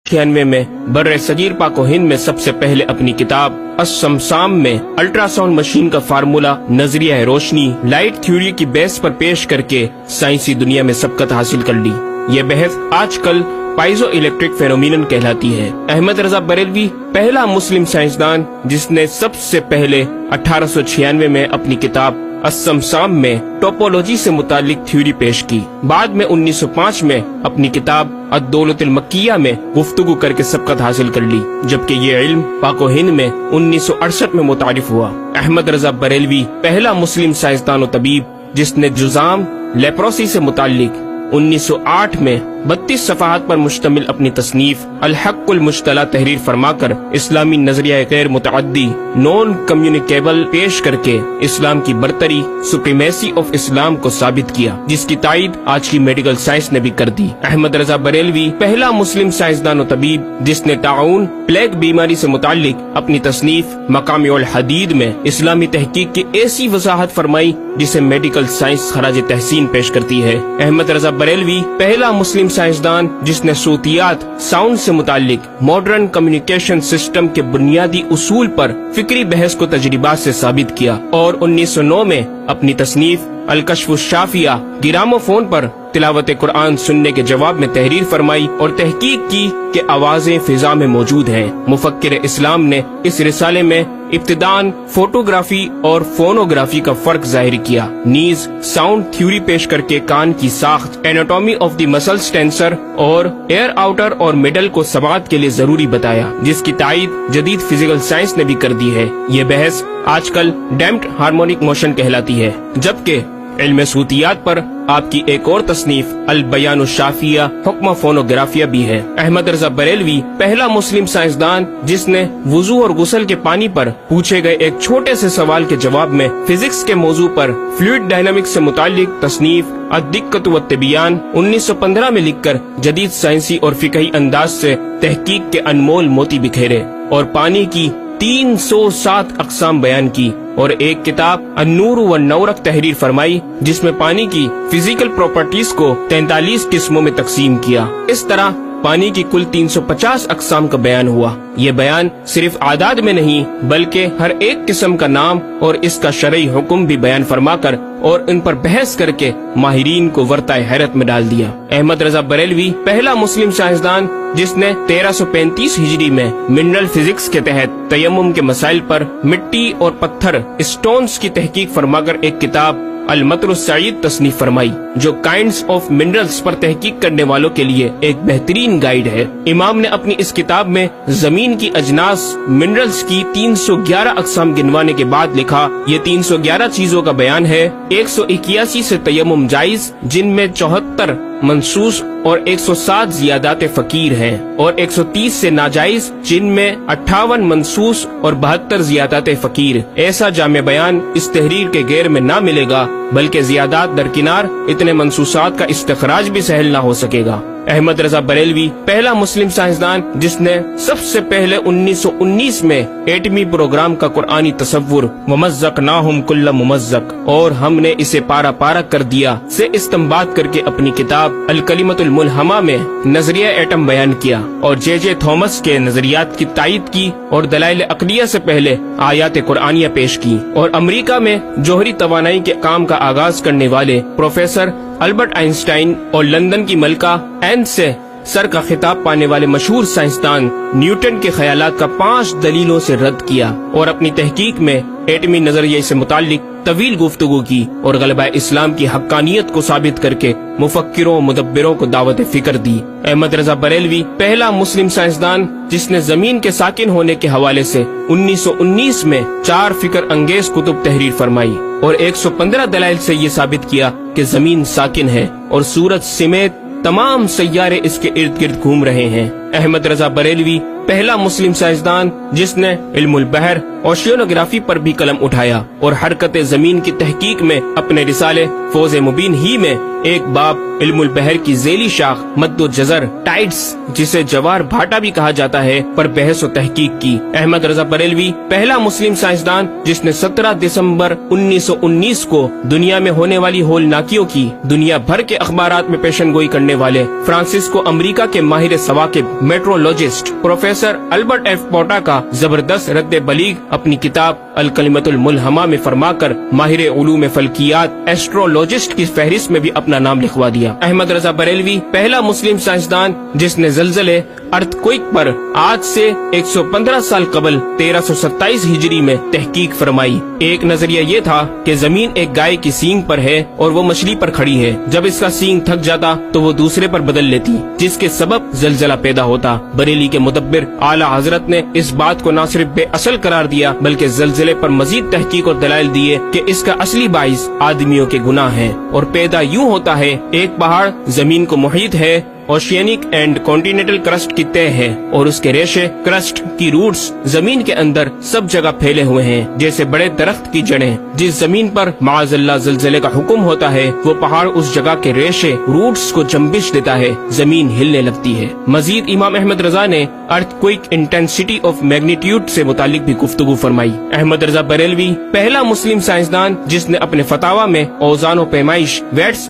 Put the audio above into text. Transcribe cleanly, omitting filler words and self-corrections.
1996 में बर्रे सगीर पाक व हिंद में सबसे पहले अपनी किताब अस्समसाम में अल्ट्रासाउंड मशीन का फार्मूला नजरिया रोशनी लाइट थ्योरी की बेस पर पेश करके साइंसी दुनिया में सबकत हासिल कर ली। ये बहस आजकल पाइजो इलेक्ट्रिक फेनोमिनन कहलाती है। अहमद रजा बरेलवी पहला मुस्लिम साइंसदान जिसने सबसे पहले 1896 में अपनी किताब अस्समसाम में टोपोलॉजी से मुतालिक थ्योरी पेश की। बाद में 1905 में अपनी किताब अद-दौलतुल मक्किया में गुफ्तगू करके सबकत हासिल कर ली, जबकि ये इल्म पाको हिंद में 1968 में मुतारिफ हुआ। अहमद रजा बरेलवी पहला मुस्लिम साइंसदान और तबीब जिसने जुजाम लेप्रोसी से मुतालिक 1908 में 32 सफ़हात पर मुश्तमिल अपनी तसनीफ अल-हक़्क़ुल मुश्तला तहरीर फरमाकर इस्लामी नजरिया गैर मुतअद्दी नॉन कम्युनिकेबल पेश करके इस्लाम की बरतरी सुप्रीमेसी ऑफ इस्लाम को साबित किया, जिसकी तायद आज की मेडिकल साइंस ने भी कर दी। अहमद रजा बरेलवी पहला मुस्लिम साइंसदान और तबीब जिसने ताउन प्लेग बीमारी से मुतालिक अपनी तसनीफ मकामी हदीद में इस्लामी तहकीक की ऐसी वजाहत फरमाई जिसे मेडिकल साइंस खराज तहसीन पेश करती है। अहमद रजा बरेलवी पहला मुस्लिम साइंसदान जिसने सूतियात साउंड से मुतालिक मॉडर्न कम्युनिकेशन सिस्टम के बुनियादी उसूल पर फिक्री बहस को तजरिबात से साबित किया और 1909 में अपनी तसनीफ अल-कश्फ-उश-शाफिया गिरामोफोन पर तिलावत कुरान सुनने के जवाब में तहरीर फरमाई और तहकीक की कि आवाजें फिजा में मौजूद हैं। मुफक्किर इस्लाम ने इस रिसाले में इब्तिदान फोटोग्राफी और फोनोग्राफी का फर्क जाहिर किया। नीज साउंड थ्योरी पेश करके कान की साख्त, anatomy of the muscles tensor और एयर आउटर और मिडल को समात के लिए जरूरी बताया, जिसकी तायद जदीद फिजिकल साइंस ने भी कर दी है। ये बहस आजकल डैम्प्ड हार्मोनिक मोशन कहलाती है, जबकि इल्म सूतियात पर आपकी एक और तसनीफ अल-बयानुश-शाफिया हुक्म फोनोग्राफिया भी है। अहमद रजा बरेलवी पहला मुस्लिम साइंसदान जिसने वुजू और गुस्ल के पानी पर पूछे गए एक छोटे से सवाल के जवाब में फिजिक्स के मौजू पर फ्लूइड डायनामिक्स से मुतालिक तसनीफ अद-दिक्कत व तिबियान 1915 में लिखकर जदीद साइंसी और फिकही अंदाज से तहकीक के अनमोल मोती बिखेरे और पानी की 307 अक़साम बयान की और एक किताब अन्नूर व नौरक तहरीर फरमाई जिसमें पानी की फिजिकल प्रॉपर्टीज को 43 किस्मों में तकसीम किया। इस तरह पानी की कुल 350 अक़साम का बयान हुआ। ये बयान सिर्फ आदाद में नहीं बल्कि हर एक किस्म का नाम और इसका शरई हुक्म भी बयान फरमाकर और इन पर बहस करके माहिरीन को वर्ताए हैरत में डाल दिया। अहमद रजा बरेलवी पहला मुस्लिम साइंसदान जिसने 1335 हिजरी में मिनरल फिजिक्स के तहत तयम्मुम के मसाइल पर मिट्टी और पत्थर स्टोन्स की तहकीक फरमाकर एक किताब अल-मतरुस-सईद तसनीफ फरमाई, जो काइंड्स ऑफ मिनरल्स पर तहकीक करने वालों के लिए एक बेहतरीन गाइड है। इमाम ने अपनी इस किताब में जमीन की अजनास मिनरल्स की 311 अक़साम गिनवाने के बाद लिखा, ये 311 चीजों का बयान है। 181 से तयम्मुम जायज जिनमें 74 मंसूस और 107 जियादात फकीर हैं और 130 से नाजायज जिनमें 58 मंसूस और 72 जियादात फकीर। ऐसा जामे बयान इस तहरीर के गैर में ना मिलेगा, बल्कि जियादात दरकिनार इतने मंसूसात का इस्तखराज भी सहल ना हो सकेगा। अहमद रजा बरेलवी पहला मुस्लिम साइंसदान जिसने सबसे पहले 1919 में एटमी प्रोग्राम का कुरानी तसव्वुर वमज़्ज़क़नाहुम कुल्ल मुमज़्ज़क़ और हमने इसे पारा पारा कर दिया से इस्तेंबात करके अपनी किताब अल-कलिमतुल मुल्हमा में नजरिया एटम बयान किया और जे थॉमस के नजरियात की तायद की और दलाइल अक़लिया से पहले आयात कुरानिया पेश की और अमरीका में जोहरी तवानाई के काम का आगाज करने वाले प्रोफेसर अल्बर्ट आइंस्टाइन और लंदन की मलका एन से सर का खिताब पाने वाले मशहूर साइंसदान न्यूटन के ख्यालात का 5 दलीलों से रद्द किया और अपनी तहकीक में एटमी नजरिये से मुतालिक तवील गुफ्तगू की और गलबा इस्लाम की हक्कानियत को साबित करके मुफक्किरों मुदब्बिरों को दावत फिक्र दी। अहमद रजा बरेलवी पहला मुस्लिम साइंसदान जिसने जमीन के साकिन होने के हवाले से 1919 में 4 फिक्र अंगेज कुतुब तहरीर फरमाई और 115 दलाइल से ये साबित किया कि जमीन साकिन है और सूरज समेत तमाम सैयारे इसके इर्द गिर्द घूम रहे हैं। अहमद रजा बरेलवी पहला मुस्लिम साइंसदान जिसने इल्मुल बहर ओशियोनोग्राफी पर भी कलम उठाया और हरकत जमीन की तहकीक में अपने रिसाले फौज मुबीन ही में एक बाब इल्मुल बहर की झेली शाख मद्दो जजर टाइड्स, जिसे जवार भाटा भी कहा जाता है, पर बहस और तहकीक की। अहमद रजा बरेलवी पहला मुस्लिम साइंसदान जिसने 17 दिसंबर 1919 को दुनिया में होने वाली होलनाकियों की दुनिया भर के अखबारात में पेशन गोई करने वाले फ्रांसिस्को अमेरिका के माहिर सवाकिब मेट्रोलॉजिस्ट प्रोफेसर अल्बर्ट एफ पोटा का जबरदस्त रद्द बलीग अपनी किताब अल कलिमतुल मुल्हमा में फरमाकर माहिर उलूम फल्कियात एस्ट्रोलॉजिस्ट की फहरिस्त में भी अपना नाम लिखवा दिया। अहमद रजा बरेलवी पहला मुस्लिम साइंसदान जिसने ज़लज़ले अर्थक्वेक पर आज से 115 साल कबल 1327 हिजरी में तहकीक फरमाई। एक नजरिया ये था कि जमीन एक गाय की सींग पर है और वो मछली पर खड़ी है। जब इसका सींग थक जाता तो वो दूसरे पर बदल लेती, जिसके सबब ज़लज़ला पैदा होता। बरेली के मुदब्बिर आला हजरत ने इस बात को न सिर्फ बेअसल करार दिया बल्कि ज़लज़ले पर मजीद तहकीक और दलाइल दिए कि इसका असली बाइस आदमियों के गुनाह है और पैदा यूँ होता है। एक पहाड़ जमीन को मुहीत है, ओशियनिक एंड कॉन्टिनेंटल क्रस्ट की तय है और उसके रेशे क्रस्ट की रूट्स जमीन के अंदर सब जगह फैले हुए हैं, जैसे बड़े दरख्त की जड़ें। जिस जमीन पर माअज़ल्लाह ज़लज़ले का हुक्म होता है वो पहाड़ उस जगह के रेशे रूट्स को जंबिश देता है, जमीन हिलने लगती है। मजीद इमाम अहमद रजा ने अर्थक्वेक इंटेंसिटी ऑफ मैग्नीट्यूड से मुतालिक भी गुफ्तगू फरमाई। अहमद रजा बरेलवी पहला मुस्लिम साइंसदान जिसने अपने फतावा में औज़ान व पैमाइश वेट्स